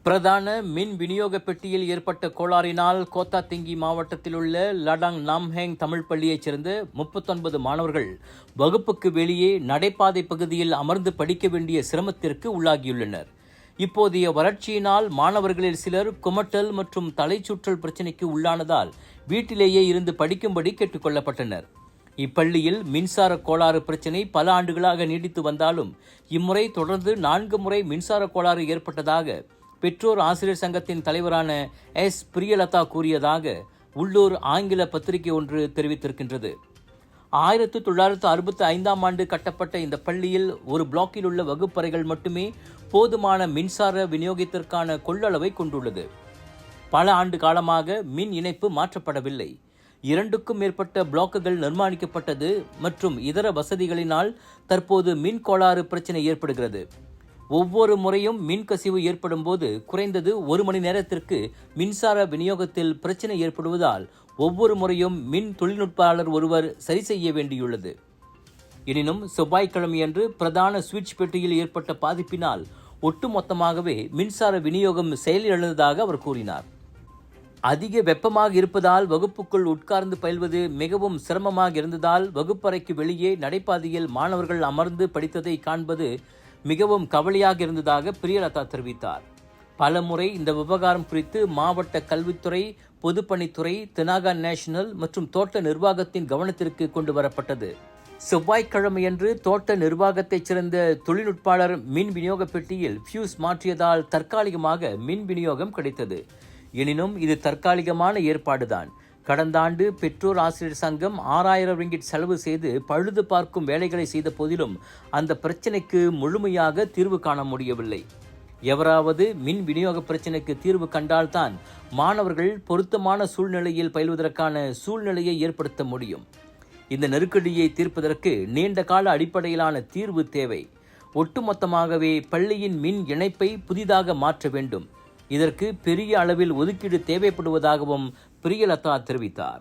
பிரதான மின் விநியோக பெட்டியில் ஏற்பட்ட கோளாறினால் கோத்தாத்திங்கி மாவட்டத்தில் உள்ள லடாங் நாம்ஹேங் தமிழ் பள்ளியைச் சேர்ந்த 39 மாணவர்கள் வகுப்புக்கு வெளியே நடைபாதை பகுதியில் அமர்ந்து படிக்க வேண்டிய சிரமத்திற்கு உள்ளாகியுள்ளனர். இப்போதைய வறட்சியினால் மாணவர்களில் சிலர் குமட்டல் மற்றும் தலைச்சுற்றல் பிரச்சினைக்கு உள்ளானதால் வீட்டிலேயே இருந்து படிக்கும்படி கேட்டுக் கொள்ளப்பட்டனர். இப்பள்ளியில் மின்சார கோளாறு பிரச்சினை பல ஆண்டுகளாக நீடித்து வந்தாலும் இம்முறை தொடர்ந்து 4 முறை மின்சார கோளாறு ஏற்பட்டதாக பெற்றோர் ஆசிரியர் சங்கத்தின் தலைவரான எஸ். பிரியலதா கூறியதாக உள்ளூர் ஆங்கில பத்திரிகை ஒன்று தெரிவித்திருக்கின்றது. 1965ஆம் ஆண்டு கட்டப்பட்ட இந்த பள்ளியில் ஒரு பிளாக்கில் உள்ள வகுப்பறைகள் மட்டுமே போதுமான மின்சார விநியோகத்திற்கான கொள்ளளவை கொண்டுள்ளது. பல ஆண்டு காலமாக மின் இணைப்பு மாற்றப்படவில்லை. 2க்கும் மேற்பட்ட பிளாக்குகள் நிர்மாணிக்கப்பட்டது மற்றும் இதர வசதிகளினால் தற்போது மின் கோளாறு பிரச்சினை ஏற்படுகிறது. ஒவ்வொரு முறையும் மின் கசிவு ஏற்படும் போது குறைந்தது 1 மணி நேரத்திற்கு மின்சார விநியோகத்தில் பிரச்சினை ஏற்படுவதால் ஒவ்வொரு முறையும் மின் தொழில்நுட்பாளர் ஒருவர் சரி செய்ய வேண்டியுள்ளது. எனினும் செவ்வாய்க்கிழமையன்று பிரதான சுவிட்ச் பெட்டியில் ஏற்பட்ட பாதிப்பினால் ஒட்டுமொத்தமாகவே மின்சார விநியோகம் செயலிழந்ததாக அவர் கூறினார். அதிக வெப்பமாக இருப்பதால் வகுப்புக்குள் உட்கார்ந்து பயில்வது மிகவும் சிரமமாக இருந்ததால் வகுப்பறைக்கு வெளியே நடைபாதையில் மாணவர்கள் அமர்ந்து படித்ததை காண்பது மிகவும் கவலையாக இருந்ததாக பிரியலதா தெரிவித்தார். பல முறை இந்த விவகாரம் குறித்து மாவட்ட கல்வித்துறை, பொதுப்பணித்துறை, தெனாகா நேஷனல் மற்றும் தோட்ட நிர்வாகத்தின் கவனத்திற்கு கொண்டு வரப்பட்டது. செவ்வாய்க்கிழமையன்று தோட்ட நிர்வாகத்தைச் சேர்ந்த தொழில்நுட்பாளர் மின் விநியோக பெட்டியில் ஃபியூஸ் மாற்றியதால் தற்காலிகமாக மின் விநியோகம் கிடைத்தது. எனினும் இது தற்காலிகமான ஏற்பாடுதான். கடந்த ஆண்டு பெற்றோர் ஆசிரியர் சங்கம் 6000 ரிங்கிட் செலவு செய்து பழுது பார்க்கும் வேலைகளை செய்த போதிலும் அந்த பிரச்சினைக்கு முழுமையாக தீர்வு காண முடியவில்லை. எவராவது மின் விநியோக பிரச்சினைக்கு தீர்வு கண்டால்தான் மாணவர்கள் பொருத்தமான சூழ்நிலையில் பயில்வதற்கான சூழ்நிலையை ஏற்படுத்த முடியும். இந்த நெருக்கடியை தீர்ப்பதற்கு நீண்ட கால அடிப்படையிலான தீர்வு தேவை. ஒட்டுமொத்தமாகவே பள்ளியின் மின் இணைப்பை புதிதாக மாற்ற வேண்டும். இதற்கு பெரிய அளவில் ஒதுக்கீடு தேவைப்படுவதாகவும் பிரியலதா தெரிவித்தார்.